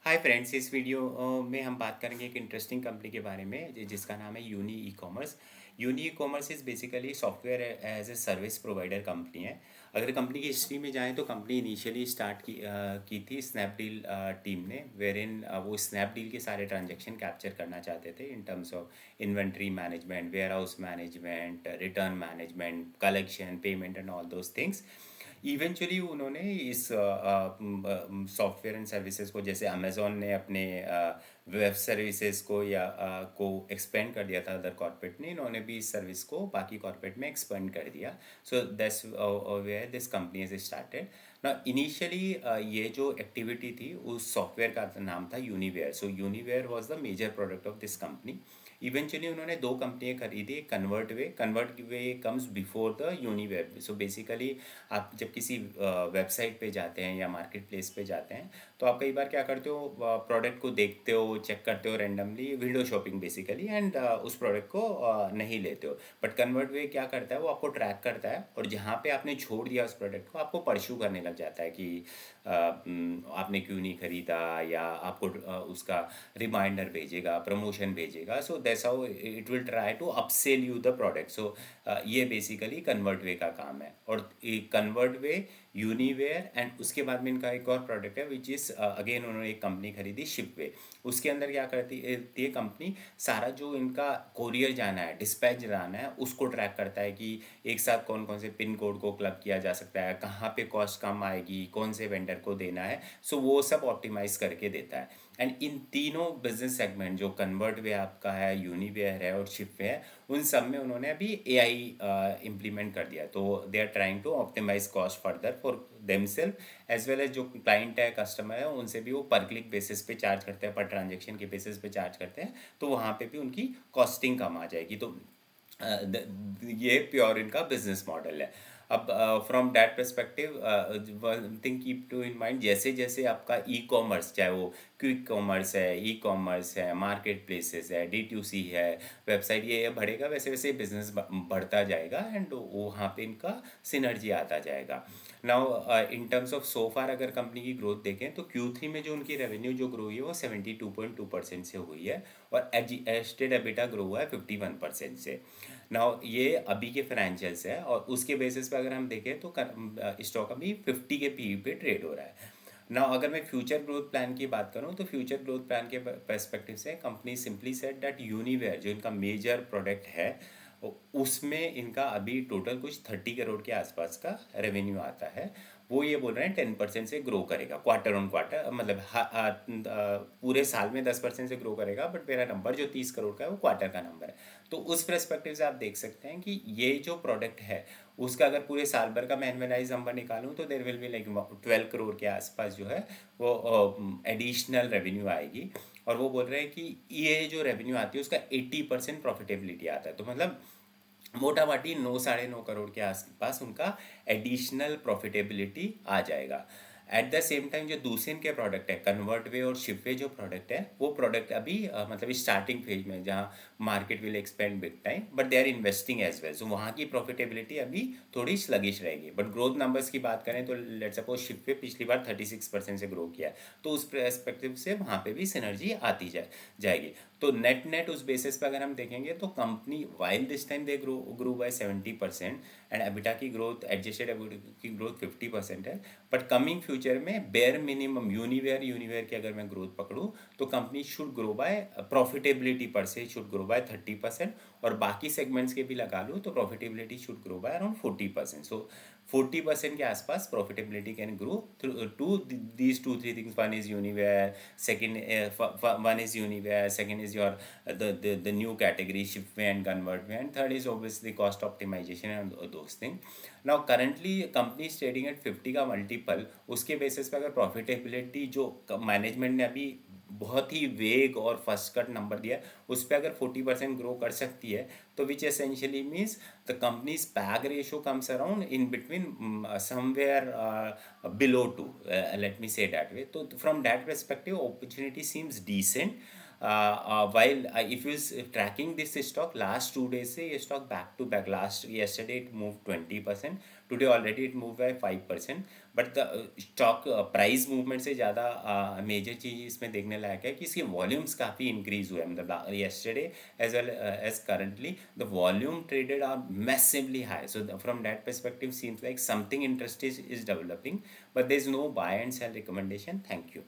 Hi friends, इस video में हम बात करेंगे एक इंटरेस्टिंग कंपनी के बारे में जिसका नाम है Uni e commerce. Uni e commerce is basically software as a service provider company है। अगर कंपनी की हिस्ट्री में जाएं तो कंपनी इनिशियली स्टार्ट की थी स्नैपडील टीम ने, वेर इन वो स्नैपडील के सारे ट्रांजेक्शन कैप्चर करना चाहते थे in terms of inventory management, warehouse management, return management, collection, payment and all those things. Eventually उन्होंने इस सॉफ्टवेयर एंड सर्विसेज को, जैसे अमेजोन ने अपने वेब सर्विसेज को को एक्सपेंड कर दिया था अदर कॉर्पोरेट ने, इन्होंने भी इस सर्विस को बाकी कॉर्पोरेट में एक्सपेंड कर दिया। So that's where this company is started ना। इनिशियली ये जो एक्टिविटी थी उस सॉफ्टवेयर का नाम था Uniware. So Uniware was the major product of this company. Eventually उन्होंने दो कंपनियां खरीदी, convert way comes before the Uniware. So basically आप जब किसी वेबसाइट पे जाते हैं या मार्केट प्लेस पे जाते हैं तो आप कई बार क्या करते हो, प्रोडक्ट को देखते हो, चेक करते हो randomly, window shopping basically, and उस प्रोडक्ट को नहीं लेते हो। बट कन्वर्ट वे क्या करता है, वो आपको ट्रैक करता है और जहाँ पे आपने छोड़ दिया उस प्रोडक्ट को आपको परस्यू करने लग जाता है कि आपने क्यों नहीं खरीदा, या आपको उसका रिमाइंडर भेजेगा, प्रमोशन भेजेगा। So that's how it will try to upsell you the product. So ये बेसिकली कन्वर्ट वे का काम है। और कन्वर्ट वे, यूनिवेयर, एंड उसके बाद में इनका एक और प्रोडक्ट है विच इज़ अगेन उन्होंने एक कंपनी खरीदी, शिपवे। उसके अंदर क्या करती है ये कंपनी, सारा जो इनका कोरियर जाना है, डिस्पैच जाना है, उसको ट्रैक करता है कि एक साथ कौन कौन से पिन कोड को क्लब किया जा सकता है, कहाँ पे कॉस्ट कम आएगी, कौन से वेंडर को देना है। सो वो सब ऑप्टिमाइज करके देता है। एंड इन तीनों बिजनेस सेगमेंट, जो कन्वर्ट वे आपका है, यूनिवेयर है और शिपवे है, उन सब में उन्होंने अभी एआई इम्प्लीमेंट कर दिया। तो they are trying to optimise cost further for themselves as well as जो क्लाइंट है, कस्टमर है, उनसे भी वो पर क्लिक बेसिस पे चार्ज करते हैं, पर ट्रांजेक्शन के बेसिस पे चार्ज करते हैं। तो वहाँ पे भी उनकी कॉस्टिंग कम आ जाएगी। तो ये प्योर इनका बिजनेस मॉडल है। अब from that perspective one thing keep to in mind, जैसे जैसे आपका ई कॉमर्स, चाहे वो क्विक कॉमर्स है, ई कॉमर्स है, मार्केट प्लेसेस है, D2C है, वेबसाइट, ये बढ़ेगा, वैसे वैसे बिजनेस बढ़ता जाएगा एंड वहाँ पे इनका सिनर्जी आता जाएगा। नाउ इन टर्म्स ऑफ सो फार अगर कंपनी की ग्रोथ देखें तो Q3 में जो उनकी रेवेन्यू जो ग्रो हुई है वो 72.2% से हुई है, और एडजस्टेड एबिटा ग्रो हुआ है 51% से। नाउ ये अभी के फाइनेंशियल्स है, और उसके बेसिस पे अगर हम देखें तो स्टॉक अभी 50 के पी पे ट्रेड हो रहा है। ना अगर मैं फ्यूचर ग्रोथ प्लान की बात करूं तो फ्यूचर ग्रोथ प्लान के पर्सपेक्टिव से कंपनी सिंपली सेड दैट यूनिवेयर जो इनका मेजर प्रोडक्ट है, उसमें इनका अभी टोटल कुछ 30 करोड़ के आसपास का रेवेन्यू आता है। वो ये बोल रहे हैं 10% से ग्रो करेगा क्वार्टर ऑन क्वार्टर, मतलब पूरे साल में 10% से ग्रो करेगा, बट मेरा नंबर जो 30 करोड़ का है वो क्वार्टर का नंबर है। तो उस परस्पेक्टिव से आप देख सकते हैं कि ये जो प्रोडक्ट है उसका अगर पूरे साल भर का मैं एनुअलाइज नंबर निकालूं तो there will be like 12 crore के आसपास जो है वो एडिशनल रेवेन्यू आएगी। और वो बोल रहे हैं कि ये जो रेवेन्यू आती है उसका 80% प्रॉफिटेबिलिटी आता है। तो मतलब मोटा माटी 9 साढ़े 9 करोड़ के आसपास उनका एडिशनल प्रॉफिटेबिलिटी आ जाएगा। एट द सेम टाइम जो दूसरे इनके प्रोडक्ट है, कन्वर्ट वे और शिपवे जो प्रोडक्ट है, वो प्रोडक्ट अभी मतलब स्टार्टिंग फेज में, जहाँ market will expand big time but they are investing as well. So वहाँ की प्रॉफिटेबिलिटी अभी थोड़ी स्लगिश रहेगी। बट ग्रोथ नंबर्स की बात करें तो लेट सपोज शिपवे पिछली बार 36% से ग्रो किया है, तो उस परस्पेक्टिव से वहाँ पे भी सिनर्जी आती जाएगी। तो नेट नेट उस बेसिस पे अगर हम देखेंगे तो company while this time they grow by 70%, and EBITDA की ग्रोथ, एडजस्टेड एबिटा की ग्रोथ 50% है। बट कमिंग फ्यूचर में बेयर मिनिमम यूनिवेयर की अगर मैं ग्रोथ पकड़ूँ तो company should grow bye, profitability पर से शुड ग्रो बाय 30%, और बाकी सेगमेंट्स के भी लगा लूँ तो profitability should grow by around 40%। So 40% के आसपास profitability can grow to these two three things. One is Uniware, second is your the new category shipway and convertway, and third is obviously cost optimization and those things. Now currently company is trading at 50 का multiple. उसके basis पे अगर profitability जो management ने अभी बहुत ही वेग और फर्स्ट कट नंबर दिया उस पर अगर 40% ग्रो कर सकती है, तो which essentially means the companies peg ratio comes around in between somewhere below 2, let me say that way. So from that perspective opportunity seems decent. While if you tracking this stock last 2 days से ये stock back to back, last yesterday it moved 20%, today already it moved by 5%, but the stock price movement से ज़्यादा major चीज़ इसमें देखने लायक है कि इसके volumes काफ़ी इंक्रीज हुए हैं, मतलब yesterday as well as currently the volume traded are massively high. So from that perspective seems like something interesting is developing, but there is no buy and sell recommendation. Thank you.